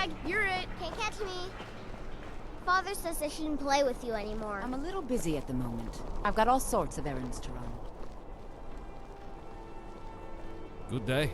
Drag, you're it. Can't catch me. Father says I shouldn't play with you anymore. I'm a little busy at the moment. I've got all sorts of errands to run. Good day.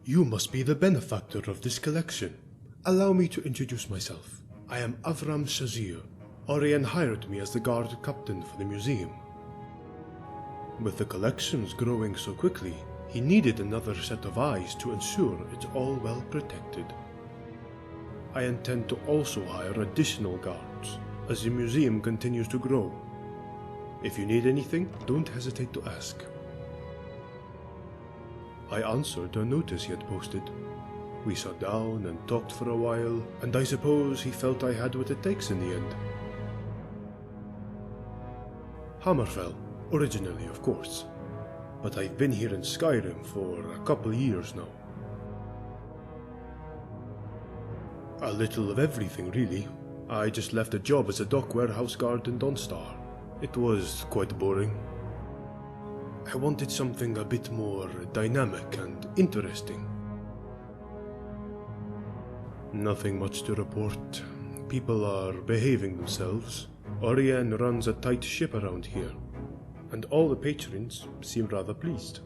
You must be the benefactor of this collection. Allow me to introduce myself. I am Avram Shazir. Auryen hired me as the guard captain for the museum. With the collections growing so quickly, he needed another set of eyes to ensure it's all well protected. I intend to also hire additional guards as the museum continues to grow. If you need anything, don't hesitate to ask. I answered a notice he had posted. We sat down and talked for a while, and I suppose he felt I had what it takes in the end. Hammerfell, originally of course, but I've been here in Skyrim for a couple years now. A little of everything really. I just left a job as a dock warehouse guard in Dawnstar. It was quite boring. I wanted something a bit more dynamic and interesting. Nothing much to report. People are behaving themselves. Auryen runs a tight ship around here, and all the patrons seem rather pleased.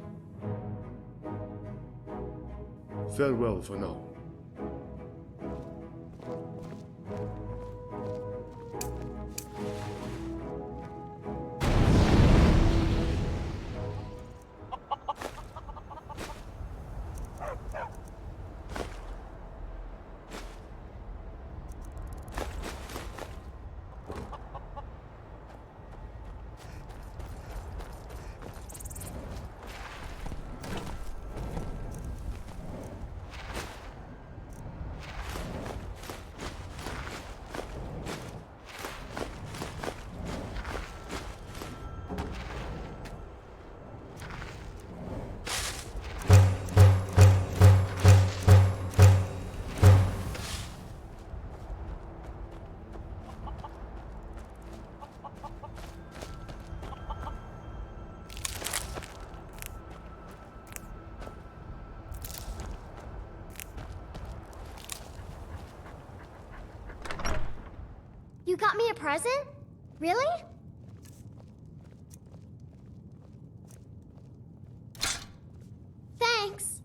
Farewell for now. You got me a present? Really? Thanks.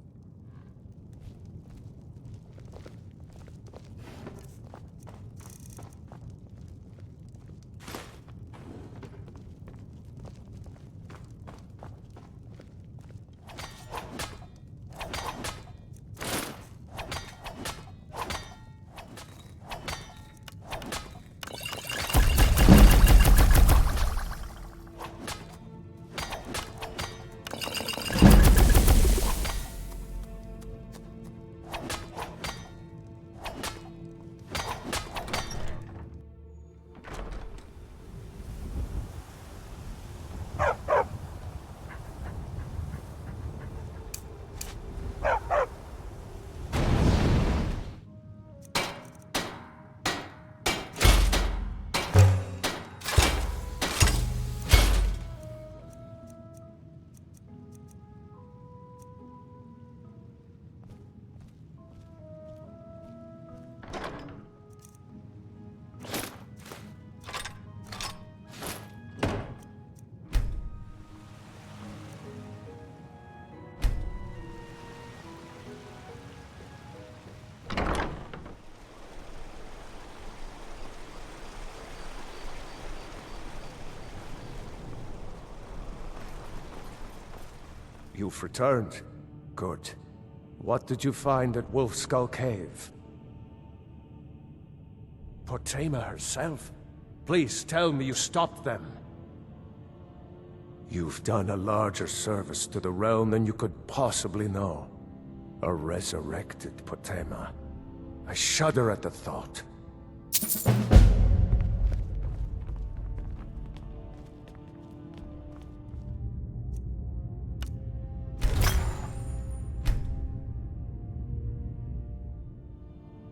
You've returned. Good. What did you find at Wolf Skull Cave? Potema herself? Please tell me you stopped them. You've done a larger service to the realm than you could possibly know. A resurrected Potema. I shudder at the thought.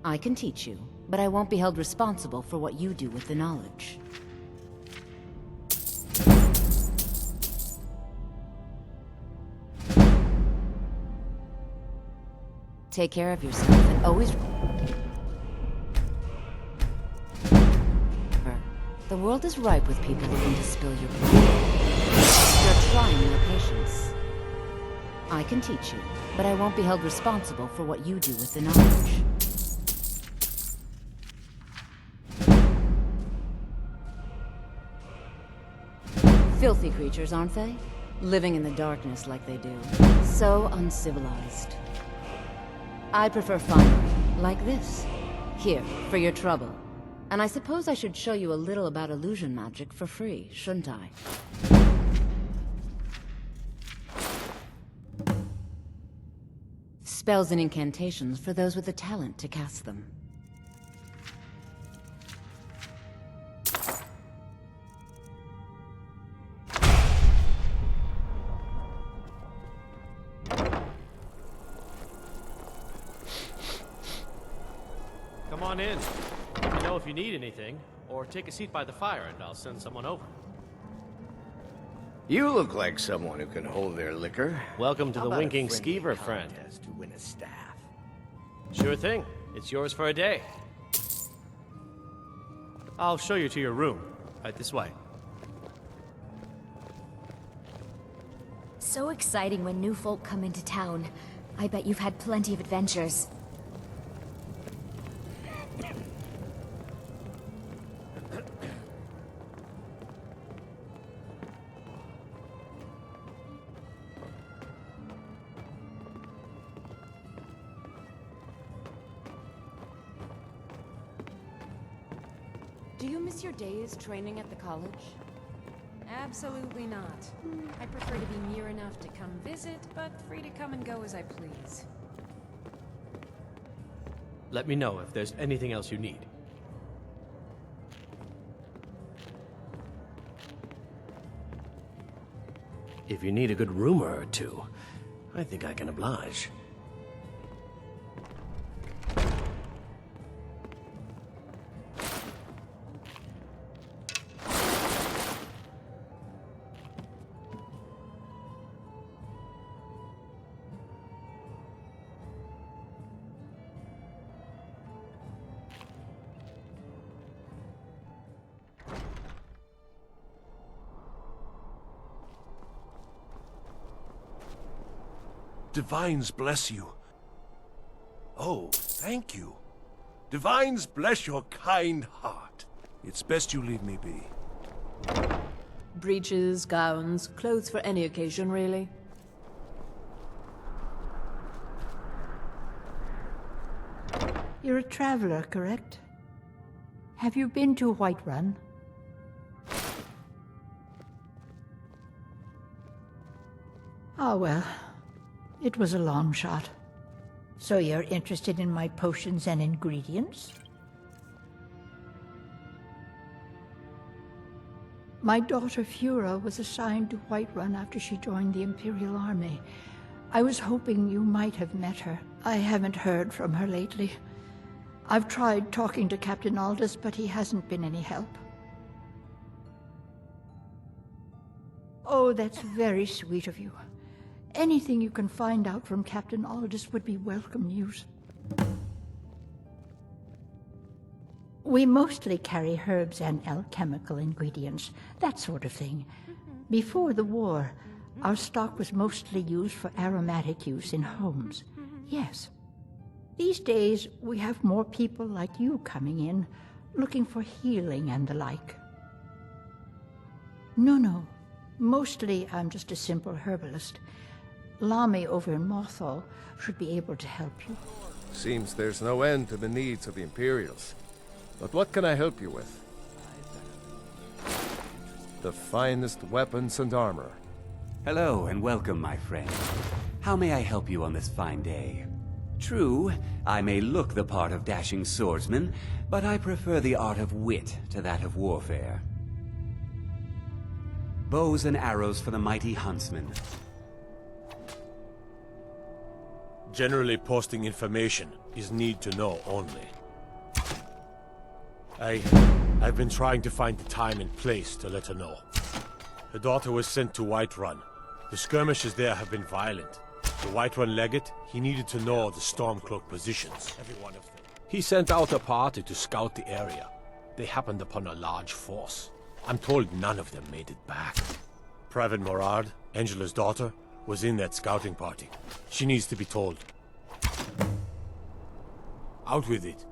I can teach you, but I won't be held responsible for what you do with the knowledge. Take care of yourself and always... The world is ripe with people looking to spill your blood. You're trying your patience. I can teach you, but I won't be held responsible for what you do with the knowledge. Filthy creatures, aren't they? Living in the darkness like they do. So uncivilized. I prefer finery, like this. Here, for your trouble. And I suppose I should show you a little about illusion magic for free, shouldn't I? Spells and incantations for those with the talent to cast them. Come on in. Let me know if you need anything, or take a seat by the fire and I'll send someone over. You look like someone who can hold their liquor. Welcome to How the about a Winking friendly Skeever, friend. contest to win a staff? Sure thing. It's yours for a day. I'll show you to your room. Right this way. So exciting when new folk come into town. I bet you've had plenty of adventures. Do you miss your days training at the college? Absolutely not. I prefer to be near enough to come visit, but free to come and go as I please. Let me know if there's anything else you need. If you need a good rumor or two, I think I can oblige. Divines bless you. Oh, thank you. Divines bless your kind heart. It's best you leave me be. Breeches, gowns, clothes for any occasion, really. You're a traveler, correct? Have you been to Whiterun? Ah, well, it was a long shot. So you're interested in my potions and ingredients? My daughter Fura was assigned to Whiterun after she joined the Imperial Army. I was hoping you might have met her. I haven't heard from her lately. I've tried talking to Captain Aldous, but he hasn't been any help. Oh, that's very sweet of you. Anything you can find out from Captain Aldous would be welcome news. We mostly carry herbs and alchemical ingredients, that sort of thing. Before the war, our stock was mostly used for aromatic use in homes. Yes. These days, we have more people like you coming in, looking for healing and the like. No. Mostly, I'm just a simple herbalist. Lami over in Mothall should be able to help you. Seems there's no end to the needs of the Imperials. But what can I help you with? The finest weapons and armor. Hello and welcome, my friend. How may I help you on this fine day? True, I may look the part of dashing swordsman, but I prefer the art of wit to that of warfare. Bows and arrows for the mighty huntsman. Generally posting information is need to know only. I've been trying to find the time and place to let her know. Her daughter was sent to Whiterun. The skirmishes there have been violent. The Whiterun legate, he needed to know the Stormcloak positions, every one of them. He sent out a party to scout the area. They happened upon a large force. I'm told none of them made it back. Private Morard, Angela's daughter, was in that scouting party. She needs to be told. Out with it.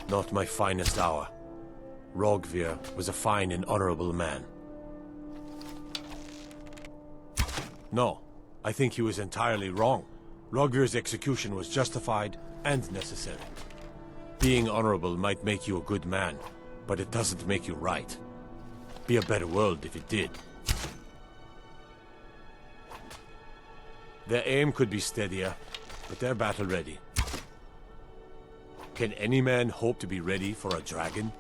Not my finest hour. Rogvir was a fine and honorable man. No, I think he was entirely wrong. Rogvir's execution was justified and necessary. Being honorable might make you a good man, but it doesn't make you right. Be a better world if it did. Their aim could be steadier, but they're battle-ready. Can any man hope to be ready for a dragon?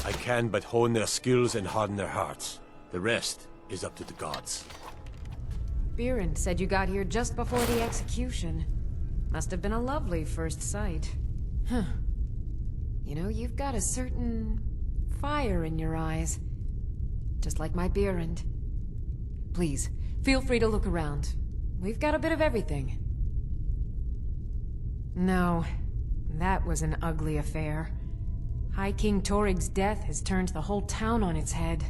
I can but hone their skills and harden their hearts. The rest is up to the gods. Beerend said you got here just before the execution. Must have been a lovely first sight. Huh. You know, you've got a certain fire in your eyes. Just like my Beerend. Please, feel free to look around. We've got a bit of everything. No, that was an ugly affair. High King Torig's death has turned the whole town on its head.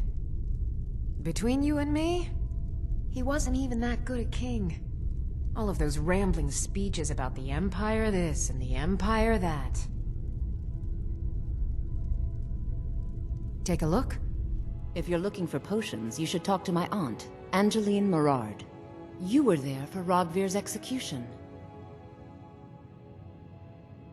Between you and me, he wasn't even that good a king. All of those rambling speeches about the Empire this and the Empire that. Take a look. If you're looking for potions, you should talk to my aunt, Angeline Morard. You were there for Rogvir's execution.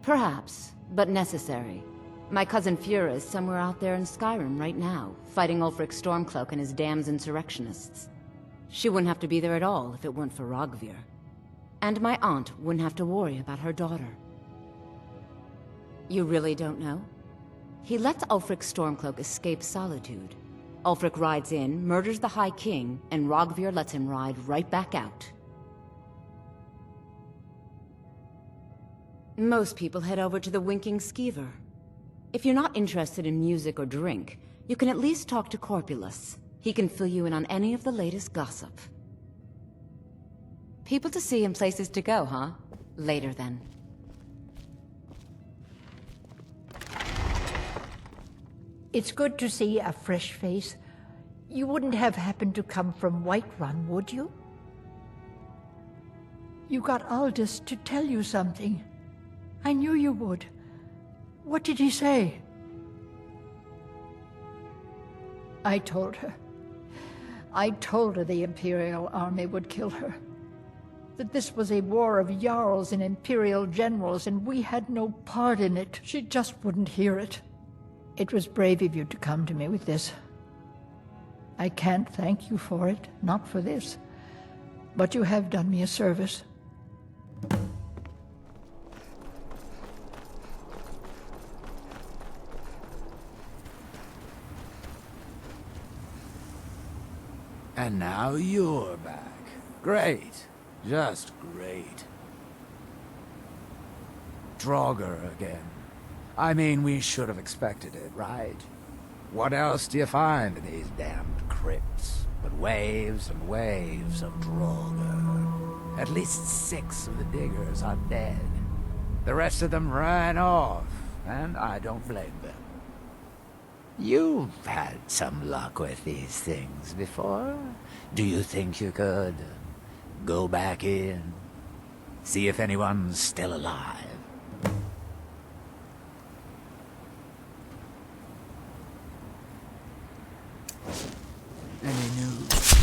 Perhaps, but necessary. My cousin Fura is somewhere out there in Skyrim right now, fighting Ulfric Stormcloak and his damned insurrectionists. She wouldn't have to be there at all if it weren't for Rogvir. And my aunt wouldn't have to worry about her daughter. You really don't know? He lets Ulfric Stormcloak escape Solitude. Ulfric rides in, murders the High King, and Rogvir lets him ride right back out. Most people head over to the Winking Skeever. If you're not interested in music or drink, you can at least talk to Corpulus. He can fill you in on any of the latest gossip. People to see and places to go, huh? Later then. It's good to see a fresh face. You wouldn't have happened to come from Whiterun, would you? You got Aldous to tell you something. I knew you would. What did he say? I told her. I told her the Imperial army would kill her. That this was a war of Jarls and Imperial generals, and we had no part in it. She just wouldn't hear it. It was brave of you to come to me with this. I can't thank you for it, not for this. But you have done me a service. And now you're back. Great. Just great. Draugr again. I mean, we should have expected it, right? What else do you find in these damned crypts but waves and waves of Draugr? At least 6 of the diggers are dead. The rest of them ran off, and I don't blame them. You've had some luck with these things before. Do you think you could go back in? See if anyone's still alive? Any news?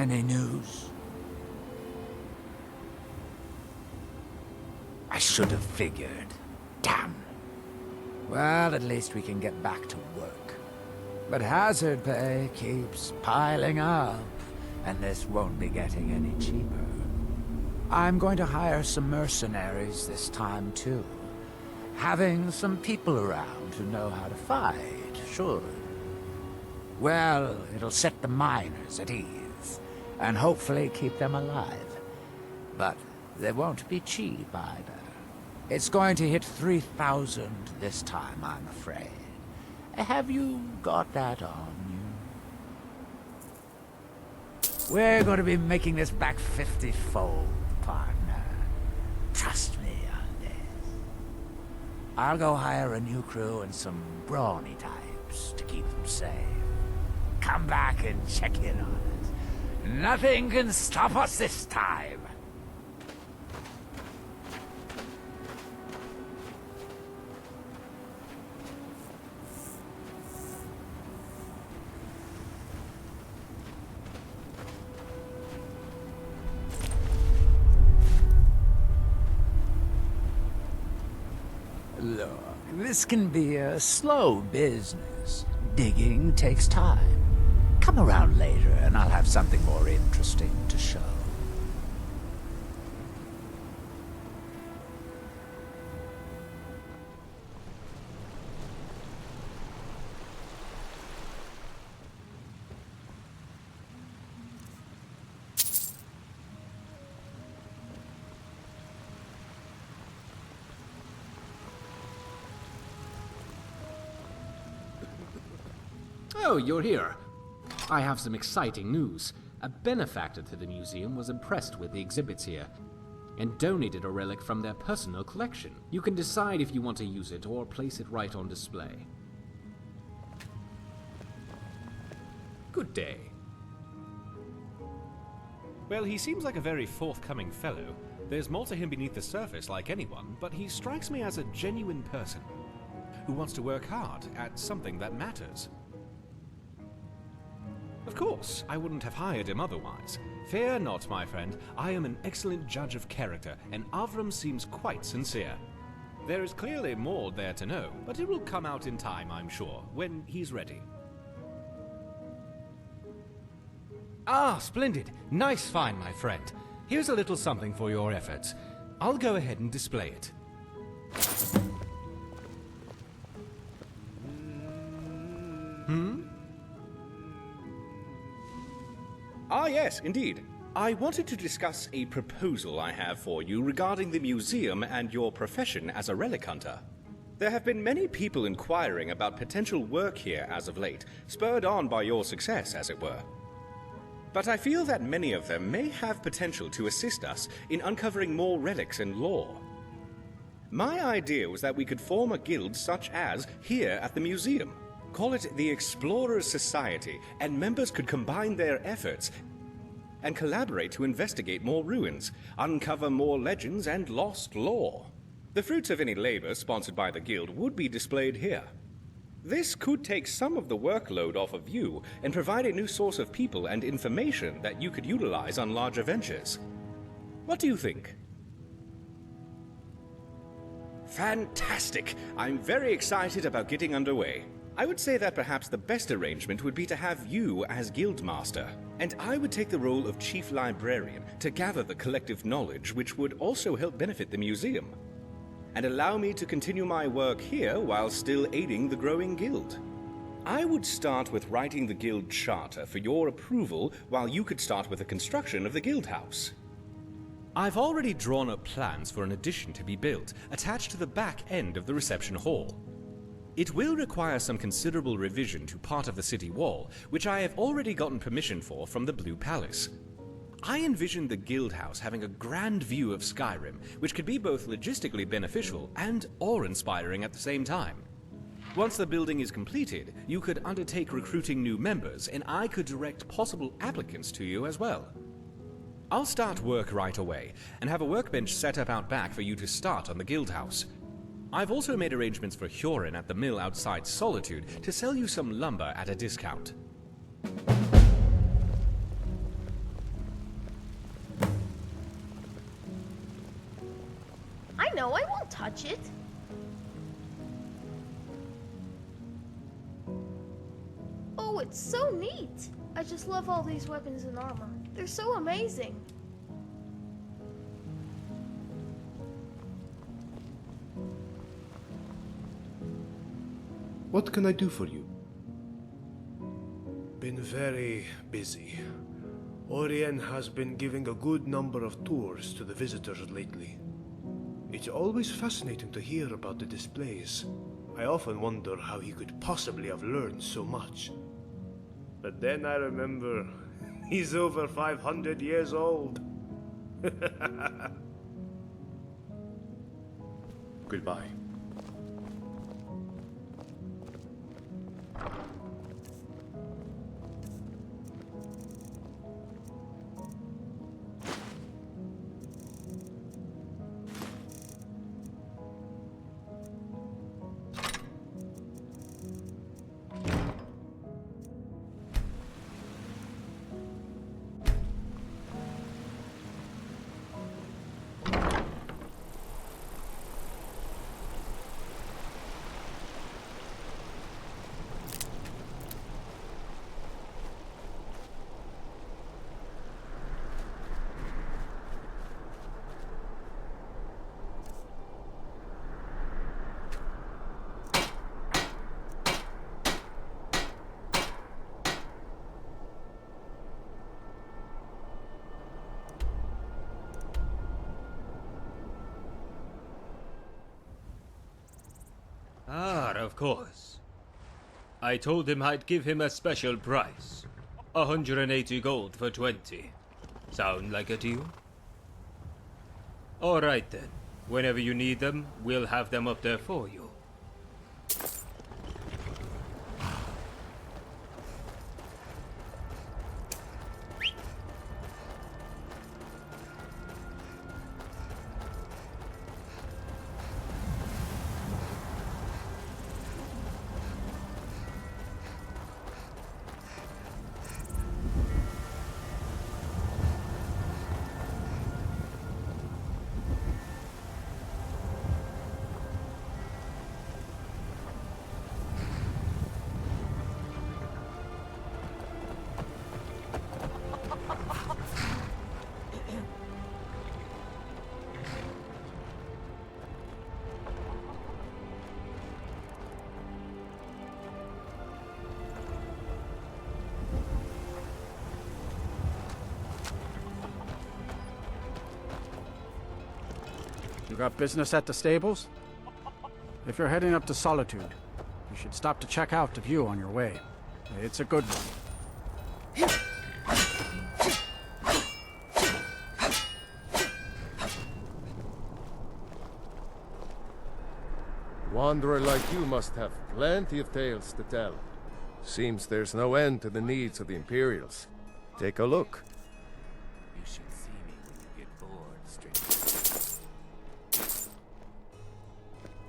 Any news? I should have figured. Damn. Well, at least we can get back to work. But hazard pay keeps piling up, and this won't be getting any cheaper. I'm going to hire some mercenaries this time, too. Having some people around who know how to fight should. Well, it'll set the miners at ease, and hopefully keep them alive. But they won't be cheap either. It's going to hit 3,000 this time, I'm afraid. Have you got that on you? We're going to be making this back 50-fold, partner. Trust me on this. I'll go hire a new crew and some brawny types to keep them safe. Come back and check in on us. Nothing can stop us this time. Look, this can be a slow business. Digging takes time. Come around later and I'll have something more interesting to show. Oh, you're here. I have some exciting news. A benefactor to the museum was impressed with the exhibits here and donated a relic from their personal collection. You can decide if you want to use it or place it right on display. Good day. Well, he seems like a very forthcoming fellow. There's more to him beneath the surface, like anyone, but he strikes me as a genuine person who wants to work hard at something that matters. Of course, I wouldn't have hired him otherwise. Fear not, my friend. I am an excellent judge of character, and Avram seems quite sincere. There is clearly more there to know, but it will come out in time, I'm sure, when he's ready. Ah, splendid. Nice find, my friend. Here's a little something for your efforts. I'll go ahead and display it. Ah, yes, indeed. I wanted to discuss a proposal I have for you regarding the museum and your profession as a relic hunter. There have been many people inquiring about potential work here as of late, spurred on by your success, as it were. But I feel that many of them may have potential to assist us in uncovering more relics and lore. My idea was that we could form a guild such as here at the museum. Call it the Explorers Society, and members could combine their efforts and collaborate to investigate more ruins, uncover more legends and lost lore. The fruits of any labor sponsored by the guild would be displayed here. This could take some of the workload off of you and provide a new source of people and information that you could utilize on larger ventures. What do you think? Fantastic! I'm very excited about getting underway. I would say that perhaps the best arrangement would be to have you as Guildmaster, and I would take the role of Chief Librarian to gather the collective knowledge which would also help benefit the museum, and allow me to continue my work here while still aiding the growing guild. I would start with writing the guild charter for your approval, while you could start with the construction of the Guildhouse. I've already drawn up plans for an addition to be built, attached to the back end of the reception hall. It will require some considerable revision to part of the city wall, which I have already gotten permission for from the Blue Palace. I envision the Guildhouse having a grand view of Skyrim, which could be both logistically beneficial and awe-inspiring at the same time. Once the building is completed, you could undertake recruiting new members, and I could direct possible applicants to you as well. I'll start work right away, and have a workbench set up out back for you to start on the Guildhouse. I've also made arrangements for Auryen at the mill outside Solitude to sell you some lumber at a discount. know, I won't touch it. Oh, it's so neat. I just love all these weapons and armor. They're so amazing. What can I do for you? Been very busy. Auryen has been giving a good number of tours to the visitors lately. It's always fascinating to hear about the displays. I often wonder how he could possibly have learned so much. But then I remember, he's over 500 years old. Goodbye. Of course. I told him I'd give him a special price. 180 gold for 20. Sound like a deal? Alright then. Whenever you need them, we'll have them up there for you. You got business at the stables? If you're heading up to Solitude, you should stop to check out the view on your way. It's a good one. Wanderer like you must have plenty of tales to tell. Seems there's no end to the needs of the Imperials. Take a look. You should see me when you get bored, stranger.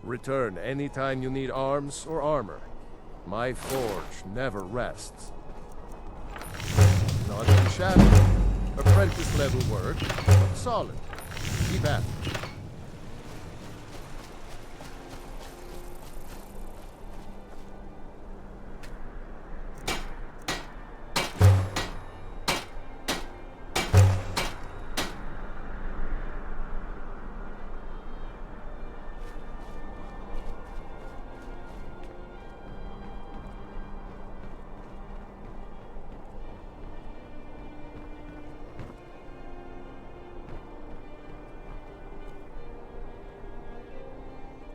Return anytime you need arms or armor. My forge never rests. Not too shabby. Apprentice level work, but solid. Keep at it.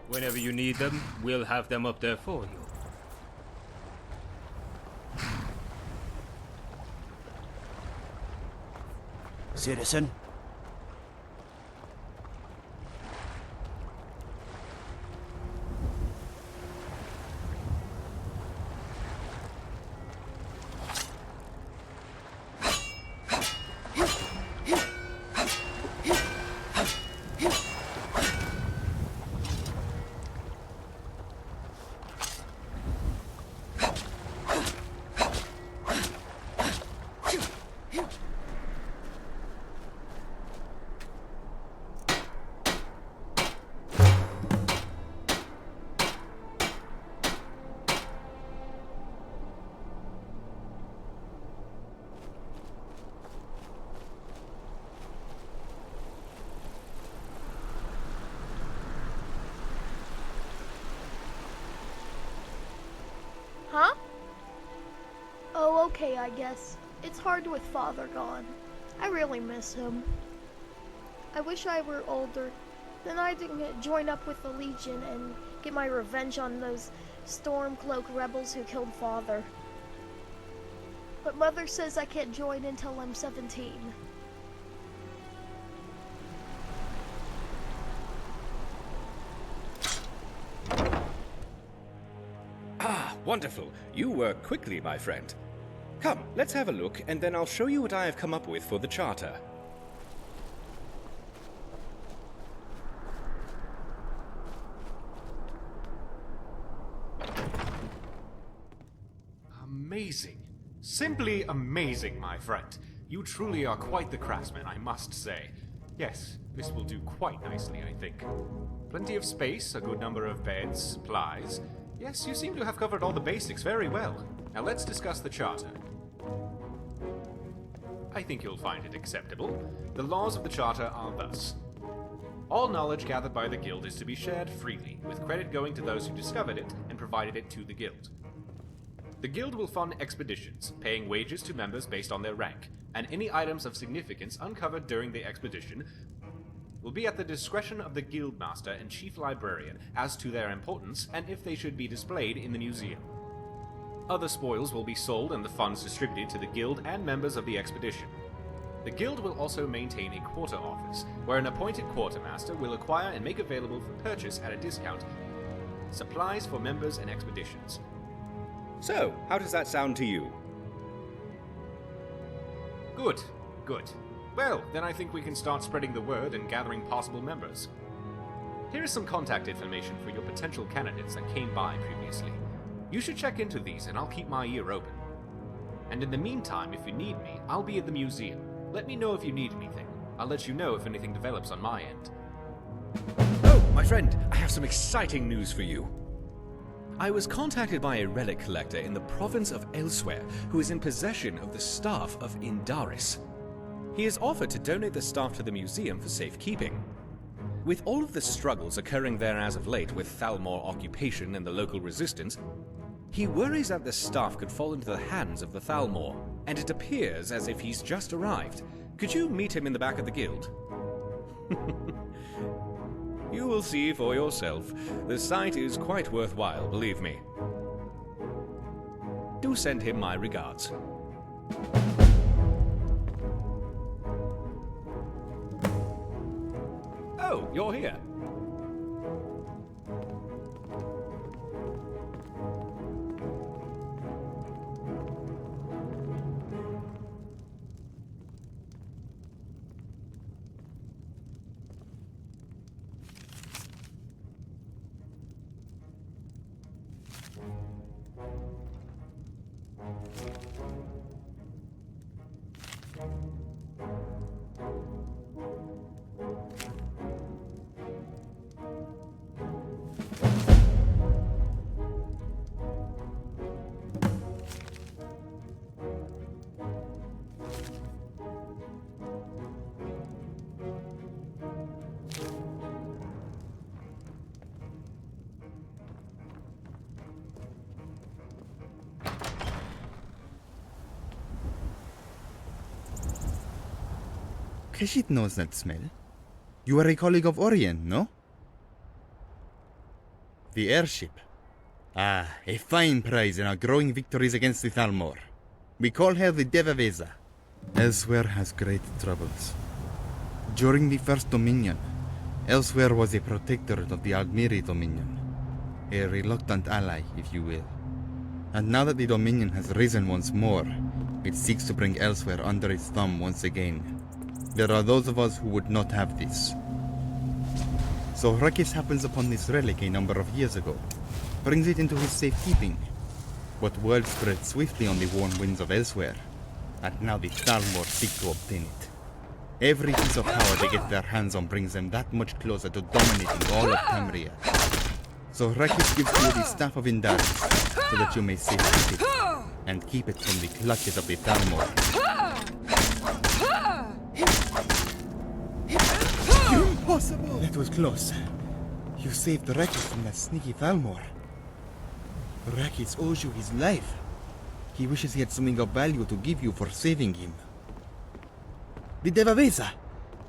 Whenever you need them, we'll have them up there for you. Citizen? I guess. It's hard with Father gone. I really miss him. I wish I were older. Then I can join up with the Legion and get my revenge on those Stormcloak rebels who killed Father. But Mother says I can't join until I'm 17. Ah, wonderful. You work quickly, my friend. Come, let's have a look, and then I'll show you what I have come up with for the charter. Amazing. Simply amazing, my friend. You truly are quite the craftsman, I must say. Yes, this will do quite nicely, I think. Plenty of space, a good number of beds, supplies. Yes, you seem to have covered all the basics very well. Now let's discuss the charter. I think you'll find it acceptable. The laws of the charter are thus. All knowledge gathered by the guild is to be shared freely, with credit going to those who discovered it and provided it to the guild. The guild will fund expeditions, paying wages to members based on their rank, and any items of significance uncovered during the expedition will be at the discretion of the guildmaster and chief librarian as to their importance and if they should be displayed in the museum. Other spoils will be sold and the funds distributed to the guild and members of the expedition. The guild will also maintain a quarter office, where an appointed quartermaster will acquire and make available for purchase at a discount supplies for members and expeditions. So, how does that sound to you? Good, good. Well, then I think we can start spreading the word and gathering possible members. Here is some contact information for your potential candidates that came by previously. You should check into these and I'll keep my ear open. And in the meantime, if you need me, I'll be at the museum. Let me know if you need anything. I'll let you know if anything develops on my end. Oh, my friend, I have some exciting news for you. I was contacted by a relic collector in the province of Elsewhere who is in possession of the staff of Indaris. He has offered to donate the staff to the museum for safekeeping. With all of the struggles occurring there as of late with Thalmor occupation and the local resistance, he worries that the staff could fall into the hands of the Thalmor, and it appears as if he's just arrived. Could you meet him in the back of the guild? You will see for yourself. The sight is quite worthwhile, believe me. Do send him my regards. Oh, you're here. Keshit knows that smell. You are a colleague of Auryen, no? The airship. Ah, a fine prize in our growing victories against the Thalmor. We call her the Dev Aveza. Elsewhere has great troubles. During the First Dominion, Elsewhere was a protector of the Aldmiri Dominion. A reluctant ally, if you will. And now that the Dominion has risen once more, it seeks to bring Elsewhere under its thumb once again. There are those of us who would not have this. So Rakis happens upon this relic a number of years ago, brings it into his safekeeping. But word spread swiftly on the warm winds of Elsewhere, and now the Thalmor seek to obtain it. Every piece of power they get their hands on brings them that much closer to dominating all of Tamria. So Rakis gives you the staff of Indaris, so that you may safekeep it, and keep it from the clutches of the Thalmor. Impossible! That was close. You saved Rakis from that sneaky Thalmor. Rakis owes you his life. He wishes he had something of value to give you for saving him. The Dev Aveza!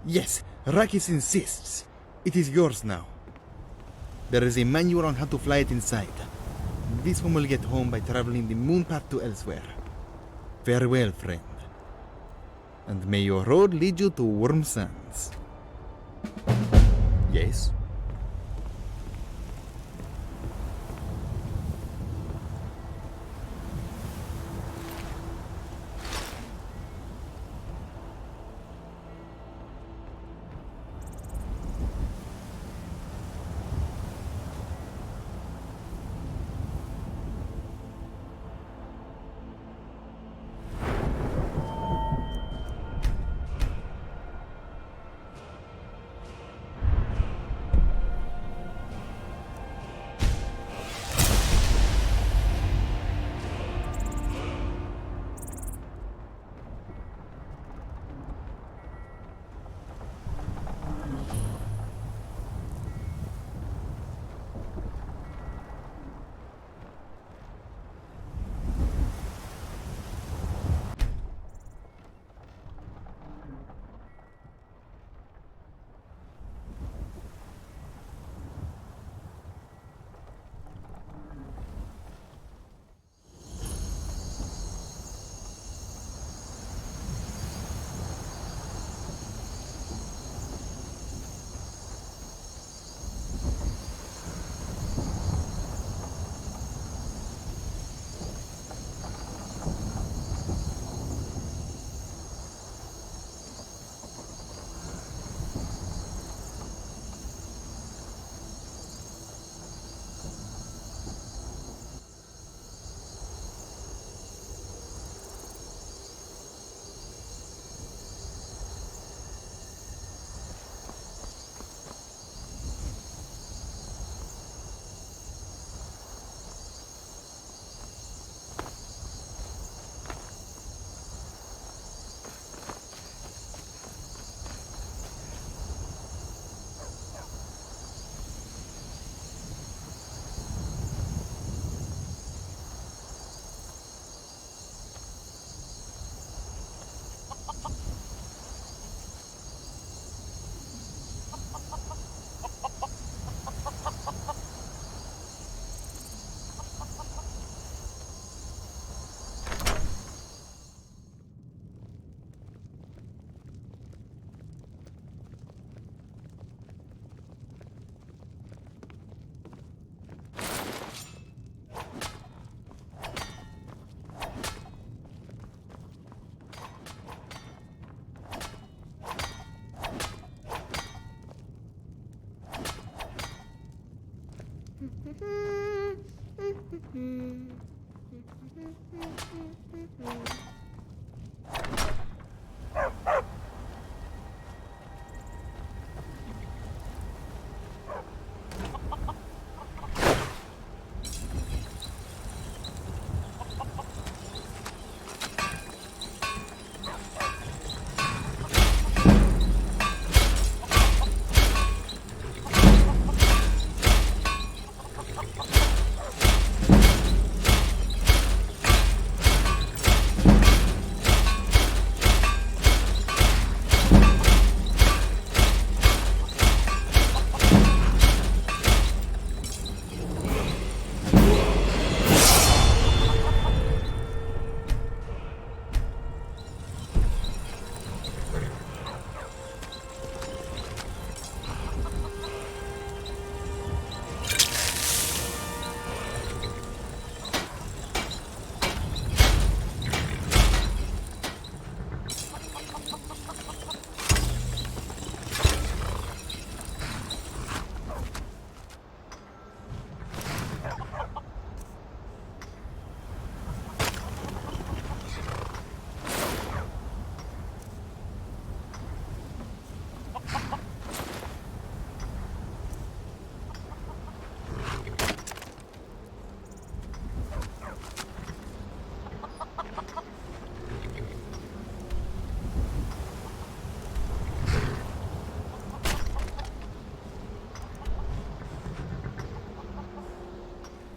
Yes, Rakis insists. It is yours now. There is a manual on how to fly it inside. This one will get home by traveling the moon path to elsewhere. Farewell, friend. And may your road lead you to Worm Sands. Yes?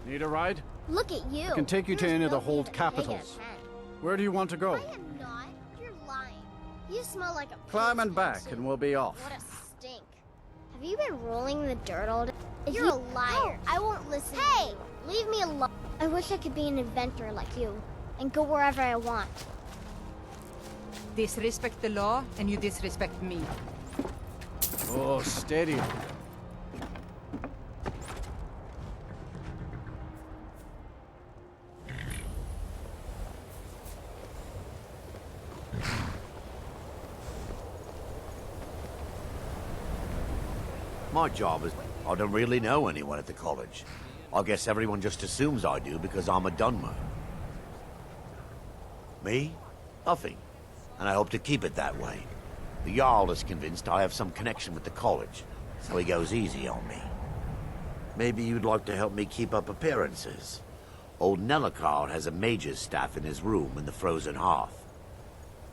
Need a ride? Look at you. I can take you to any of the hold capitals. Where do you want to go? I am not. You're lying. You smell like a Climb and pig's back, person. and we'll be off. What a stink. Have you been rolling the dirt all day? You're a liar. I won't listen to you. Leave me alone. I wish I could be an inventor like you and go wherever I want. Disrespect the law, and you disrespect me. Oh, steady. My job is... I don't really know anyone at the college. I guess everyone just assumes I do because I'm a Dunmer. Me? Nothing. And I hope to keep it that way. The Jarl is convinced I have some connection with the college, so he goes easy on me. Maybe you'd like to help me keep up appearances. Old Nelacar has a mage's staff in his room in the frozen hearth.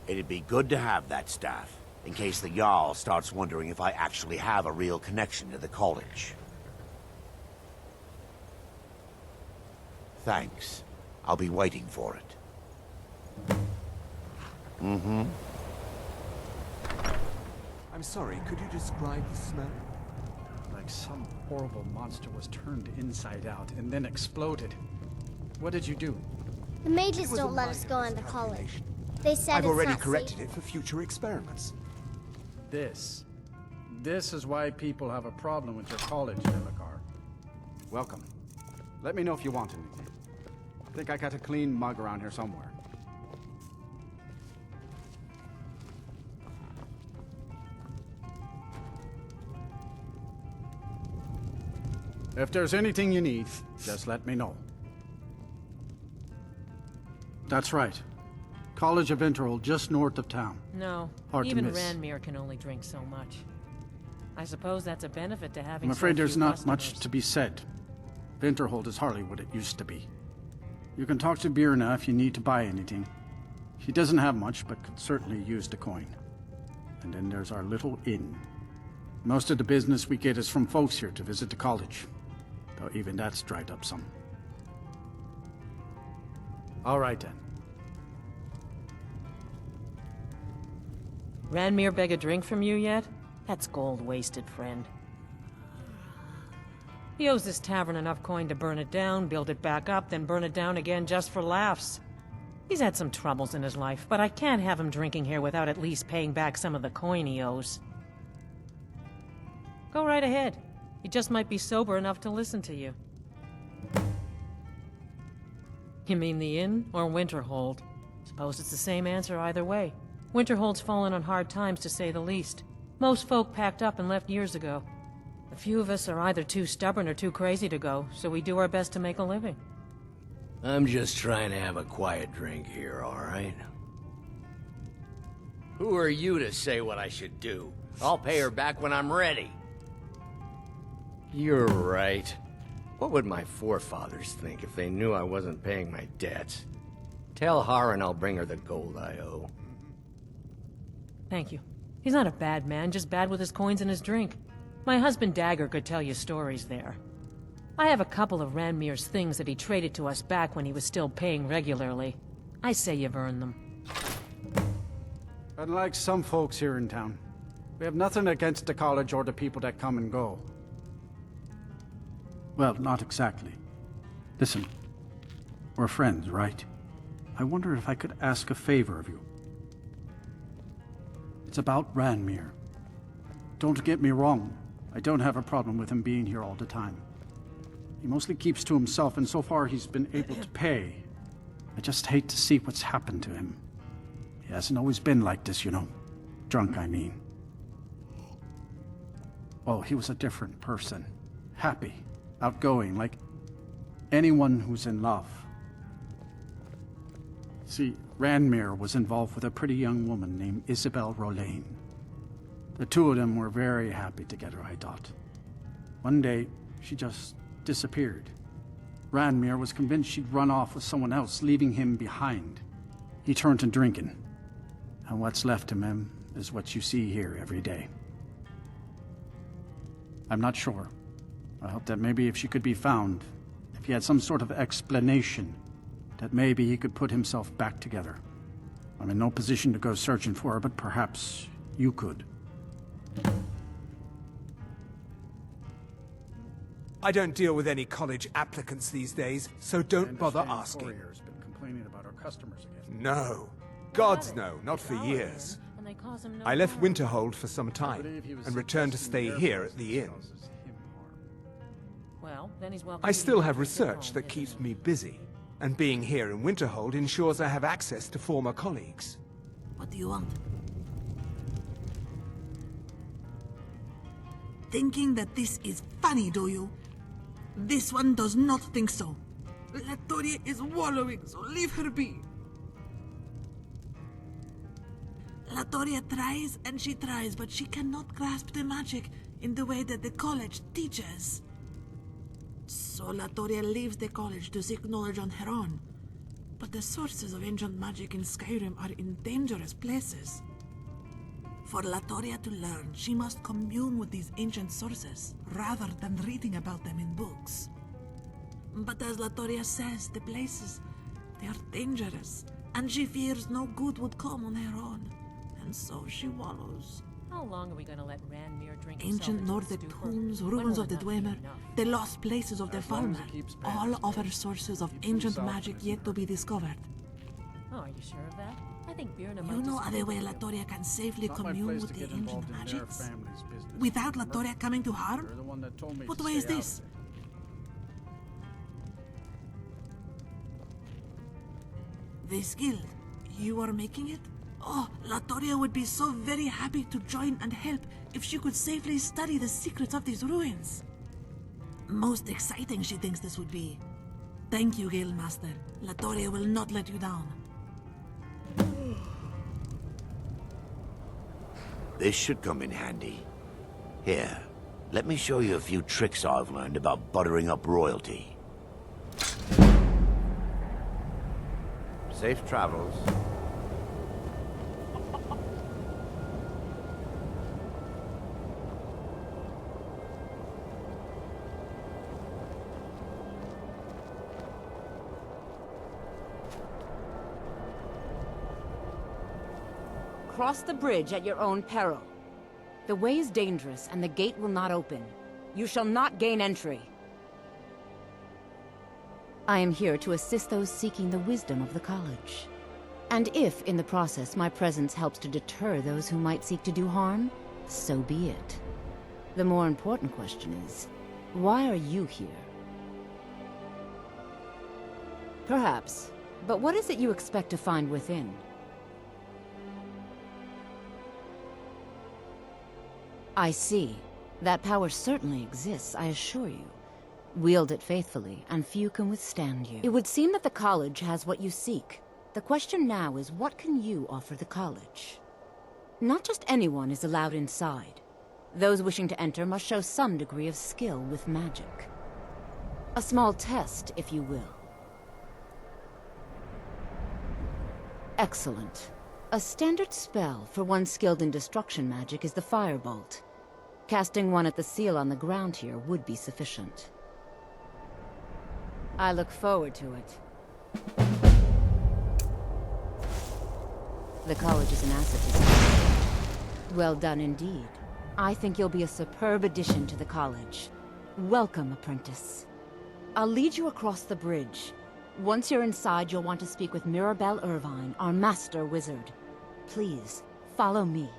It'd be good to have that staff, in case the Jarl starts wondering if I actually have a real connection to the college. Thanks. I'll be waiting for it. Mm-hmm. I'm sorry, could you describe the smell? Like some horrible monster was turned inside out and then exploded. What did you do? The mages don't let us go into college. They said I've it's already not corrected safe. it for future experiments. This is why people have a problem with your college, Nelacar. Welcome. Let me know if you want anything. I think I got a clean mug around here somewhere. If there's anything you need, just let me know. That's right. College of Winterhold, just north of town. No, Hard to even miss. Ranmir can only drink so much. I suppose that's a benefit to having I'm afraid so there's few not much customers. to be said. Winterhold is hardly what it used to be. You can talk to Birna if you need to buy anything. She doesn't have much, but could certainly use the coin. And then there's our little inn. Most of the business we get is from folks here to visit the college. Though even that's dried up some. All right then. Ranmir beg a drink from you yet? That's gold wasted, friend. He owes this tavern enough coin to burn it down, build it back up, then burn it down again just for laughs. He's had some troubles in his life, but I can't have him drinking here without at least paying back some of the coin he owes. Go right ahead. He just might be sober enough to listen to you. You mean the inn or Winterhold? Suppose it's the same answer either way. Winterhold's fallen on hard times, to say the least. Most folk packed up and left years ago. A few of us are either too stubborn or too crazy to go, so we do our best to make a living. I'm just trying to have a quiet drink here, all right? Who are you to say what I should do? I'll pay her back when I'm ready. You're right. What would my forefathers think if they knew I wasn't paying my debts? Tell Harren I'll bring her the gold I owe. Thank you. He's not a bad man, just bad with his coins and his drink. My husband Dagger could tell you stories there. I have a couple of Ranmir's things that he traded to us back when he was still paying regularly. I say you've earned them. Unlike some folks here in town, we have nothing against the college or the people that come and go. Well, not exactly. Listen, we're friends, right? I wonder if I could ask a favor of you. It's about Ranmir. Don't get me wrong, I don't have a problem with him being here all the time. He mostly keeps to himself, and so far he's been able to pay. I just hate to see what's happened to him. He hasn't always been like this, you know. Drunk, I mean. Oh, he was a different person. Happy, outgoing, like anyone who's in love. See, Ranmir was involved with a pretty young woman named Sybille Stentor. The two of them were very happy together, I thought. One day, she just disappeared. Ranmir was convinced she'd run off with someone else, leaving him behind. He turned to drinking. And what's left of him is what you see here every day. I'm not sure. I hope that maybe if she could be found, if he had some sort of explanation, that maybe he could put himself back together. I'm in no position to go searching for her, but perhaps you could. I don't deal with any college applicants these days, so don't bother asking. Courier's been complaining about our customers again. No. Gods no, not for years. I left Winterhold for some time, and returned to stay here at the inn. Well, then he's welcome. I still have research that keeps me busy, and being here in Winterhold ensures I have access to former colleagues. What do you want? Thinking that this is funny, do you? This one does not think so. Latoria is wallowing, so leave her be. Latoria tries and she tries, but she cannot grasp the magic in the way that the college teaches. So Latoria leaves the college to seek knowledge on her own. But the sources of ancient magic in Skyrim are in dangerous places. For Latoria to learn, she must commune with these ancient sources, rather than reading about them in books. But as Latoria says, the places, they are dangerous, and she fears no good would come on her own. And so she wallows. How long are we going to let Ranmir drink Ancient Nordic tombs, ruins of the Dwemer, the lost places of the Falmer, all offer sources of ancient magic yet to be discovered. Oh, are you sure of that? I think Birna You know other way Latoria can safely commune with the ancient magics? Without Latoria coming to harm? What way is this? This guild, you are making it? Oh, Latoria would be so very happy to join and help if she could safely study the secrets of these ruins. Most exciting she thinks this would be. Thank you, Guildmaster. Latoria will not let you down. This should come in handy. Here, let me show you a few tricks I've learned about buttering up royalty. Safe travels. Cross the bridge at your own peril. The way is dangerous, and the gate will not open. You shall not gain entry. I am here to assist those seeking the wisdom of the college. And if, in the process, my presence helps to deter those who might seek to do harm, so be it. The more important question is, why are you here? Perhaps, but what is it you expect to find within? I see. That power certainly exists, I assure you. Wield it faithfully, and few can withstand you. It would seem that the college has what you seek. The question now is, what can you offer the college? Not just anyone is allowed inside. Those wishing to enter must show some degree of skill with magic. A small test, if you will. Excellent. A standard spell for one skilled in destruction magic is the Firebolt. Casting one at the seal on the ground here would be sufficient. I look forward to it. The college is an asset to society. Well done indeed. I think you'll be a superb addition to the college. Welcome, apprentice. I'll lead you across the bridge. Once you're inside, you'll want to speak with Mirabelle Irvine, our master wizard. Please, follow me.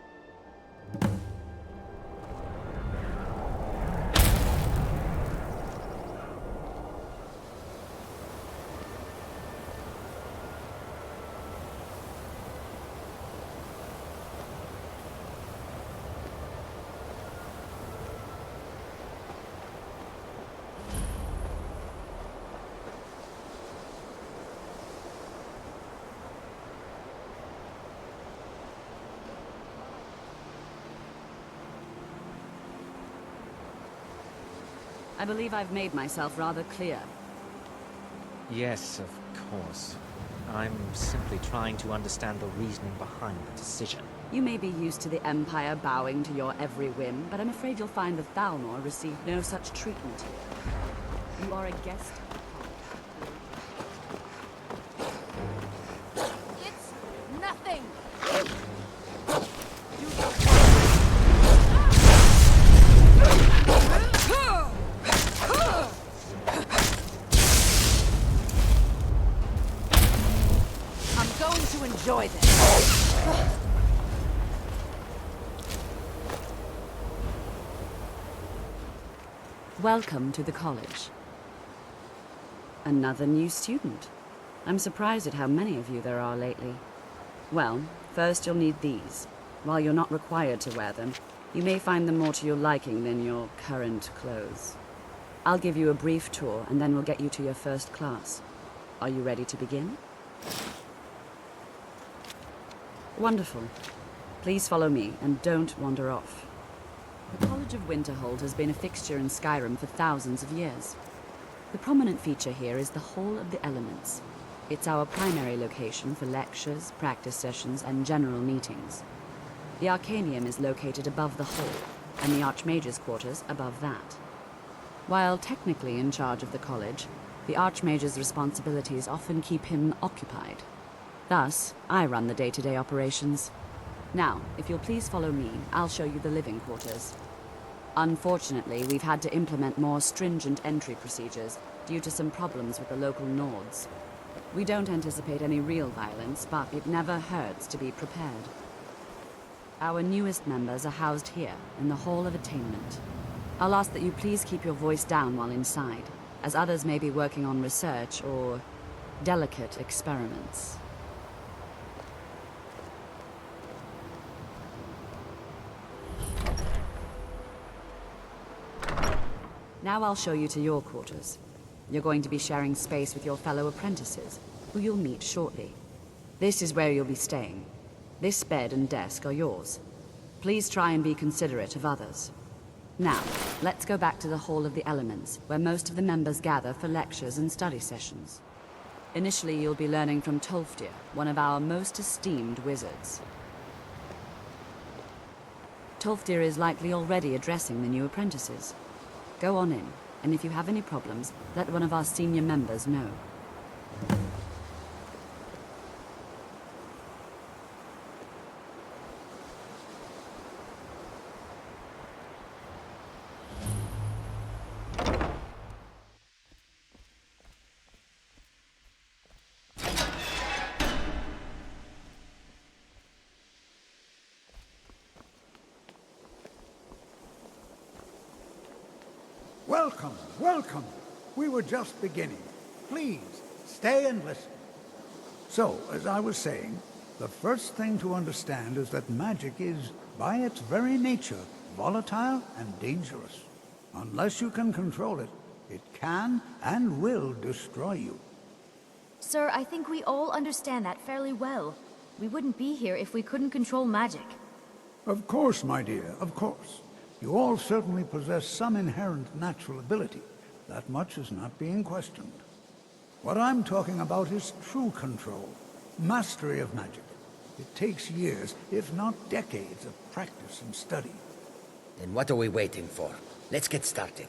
I believe I've made myself rather clear. Yes, of course. I'm simply trying to understand the reasoning behind the decision. You may be used to the Empire bowing to your every whim, but I'm afraid you'll find the Thalmor received no such treatment here. You are a guest of the Welcome to the college. Another new student. I'm surprised at how many of you there are lately. Well, first you'll need these. While you're not required to wear them, you may find them more to your liking than your current clothes. I'll give you a brief tour, and then we'll get you to your first class. Are you ready to begin? Wonderful. Please follow me, and don't wander off. The College of Winterhold has been a fixture in Skyrim for thousands of years. The prominent feature here is the Hall of the Elements. It's our primary location for lectures, practice sessions, and general meetings. The Arcanium is located above the hall, and the Archmage's quarters above that. While technically in charge of the college, the Archmage's responsibilities often keep him occupied. Thus, I run the day-to-day operations. Now, if you'll please follow me, I'll show you the living quarters. Unfortunately, we've had to implement more stringent entry procedures due to some problems with the local Nords. We don't anticipate any real violence, but it never hurts to be prepared. Our newest members are housed here, in the Hall of Attainment. I'll ask that you please keep your voice down while inside, as others may be working on research or delicate experiments. Now I'll show you to your quarters. You're going to be sharing space with your fellow apprentices, who you'll meet shortly. This is where you'll be staying. This bed and desk are yours. Please try and be considerate of others. Now, let's go back to the Hall of the Elements, where most of the members gather for lectures and study sessions. Initially, you'll be learning from Tolfdir, one of our most esteemed wizards. Tolfdir is likely already addressing the new apprentices. Go on in, and if you have any problems, let one of our senior members know. Welcome, welcome. We were just beginning. Please, stay and listen. So, as I was saying, the first thing to understand is that magic is, by its very nature, volatile and dangerous. Unless you can control it, it can and will destroy you. Sir, I think we all understand that fairly well. We wouldn't be here if we couldn't control magic. Of course, my dear, of course. You all certainly possess some inherent natural ability. That much is not being questioned. What I'm talking about is true control, mastery of magic. It takes years, if not decades, of practice and study. Then what are we waiting for? Let's get started.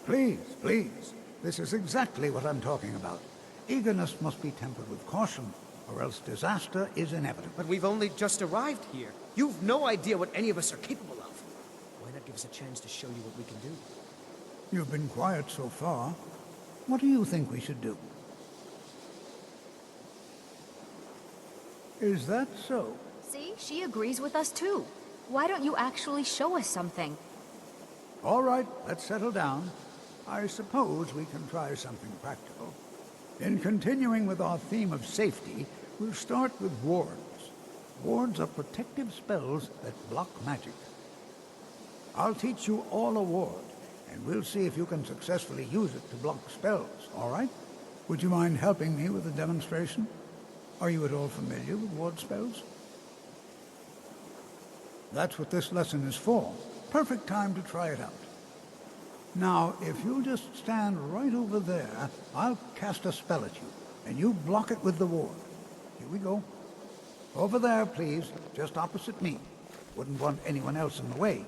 Please, please. This is exactly what I'm talking about. Eagerness must be tempered with caution, or else disaster is inevitable. But we've only just arrived here. You've no idea what any of us are capable of. Why not give us a chance to show you what we can do? You've been quiet so far. What do you think we should do? Is that so? See, she agrees with us too. Why don't you actually show us something? All right, let's settle down. I suppose we can try something practical. In continuing with our theme of safety, we'll start with wards. Wards are protective spells that block magic. I'll teach you all a ward, and we'll see if you can successfully use it to block spells, all right? Would you mind helping me with a demonstration? Are you at all familiar with ward spells? That's what this lesson is for. Perfect time to try it out. Now, if you'll just stand right over there, I'll cast a spell at you, and you block it with the ward. Here we go. Over there, please, just opposite me. Wouldn't want anyone else in the way.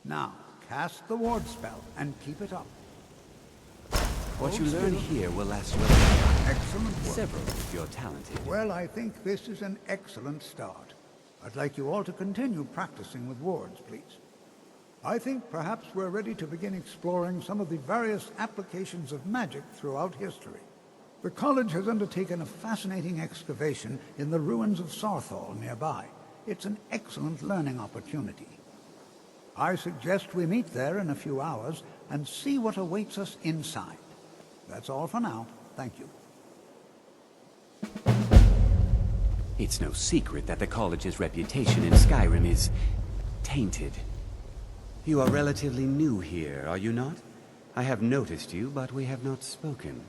Now, cast the ward spell and keep it up. What you learn here will last well. Excellent work. Several if you're talented. Well, I think this is an excellent start. I'd like you all to continue practicing with wards, please. I think perhaps we're ready to begin exploring some of the various applications of magic throughout history. The college has undertaken a fascinating excavation in the ruins of Sarthal nearby. It's an excellent learning opportunity. I suggest we meet there in a few hours and see what awaits us inside. That's all for now. Thank you. It's no secret that the college's reputation in Skyrim is tainted. You are relatively new here, are you not? I have noticed you, but we have not spoken.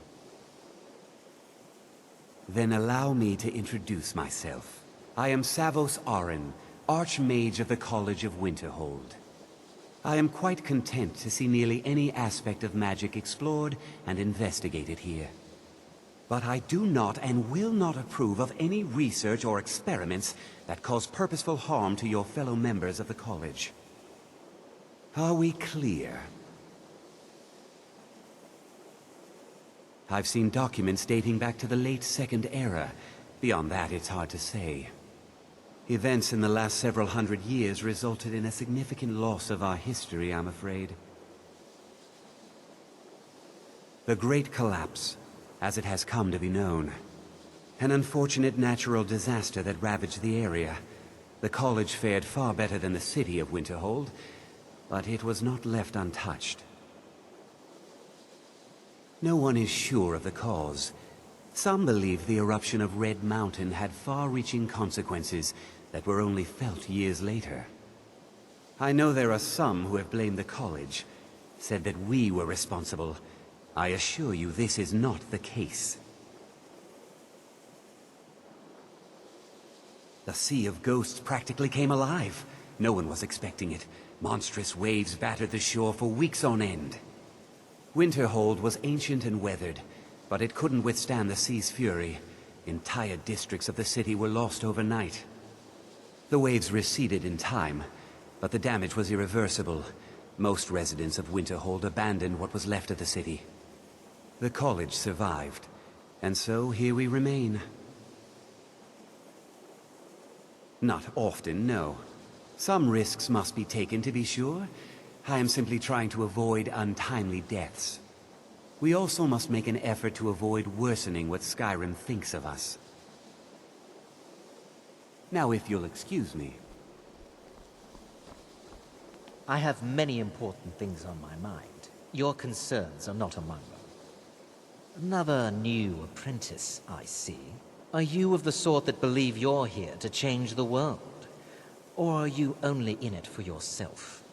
Then allow me to introduce myself. I am Savos Auryen, Archmage of the College of Winterhold. I am quite content to see nearly any aspect of magic explored and investigated here. But I do not and will not approve of any research or experiments that cause purposeful harm to your fellow members of the college. Are we clear? I've seen documents dating back to the late Second Era. Beyond that, it's hard to say. Events in the last several hundred years resulted in a significant loss of our history, I'm afraid. The Great Collapse, as it has come to be known. An unfortunate natural disaster that ravaged the area. The college fared far better than the city of Winterhold, but it was not left untouched. No one is sure of the cause. Some believe the eruption of Red Mountain had far-reaching consequences that were only felt years later. I know there are some who have blamed the college, said that we were responsible. I assure you this is not the case. The Sea of Ghosts practically came alive. No one was expecting it. Monstrous waves battered the shore for weeks on end. Winterhold was ancient and weathered, but it couldn't withstand the sea's fury. Entire districts of the city were lost overnight. The waves receded in time, but the damage was irreversible. Most residents of Winterhold abandoned what was left of the city. The college survived, and so here we remain. Not often, no. Some risks must be taken, to be sure. I am simply trying to avoid untimely deaths. We also must make an effort to avoid worsening what Skyrim thinks of us. Now, if you'll excuse me. I have many important things on my mind. Your concerns are not among them. Another new apprentice, I see. Are you of the sort that believe you're here to change the world? Or are you only in it for yourself?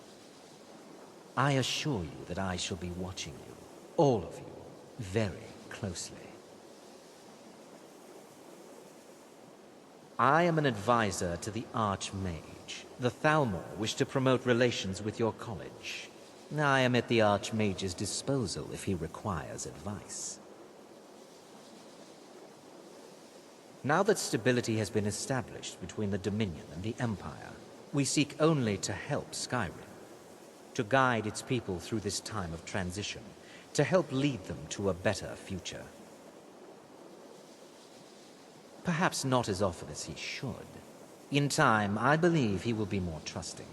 I assure you that I shall be watching you, all of you, very closely. I am an advisor to the Archmage. The Thalmor wish to promote relations with your college. I am at the Archmage's disposal if he requires advice. Now that stability has been established between the Dominion and the Empire, we seek only to help Skyrim, to guide its people through this time of transition, to help lead them to a better future. Perhaps not as often as he should. In time, I believe he will be more trusting.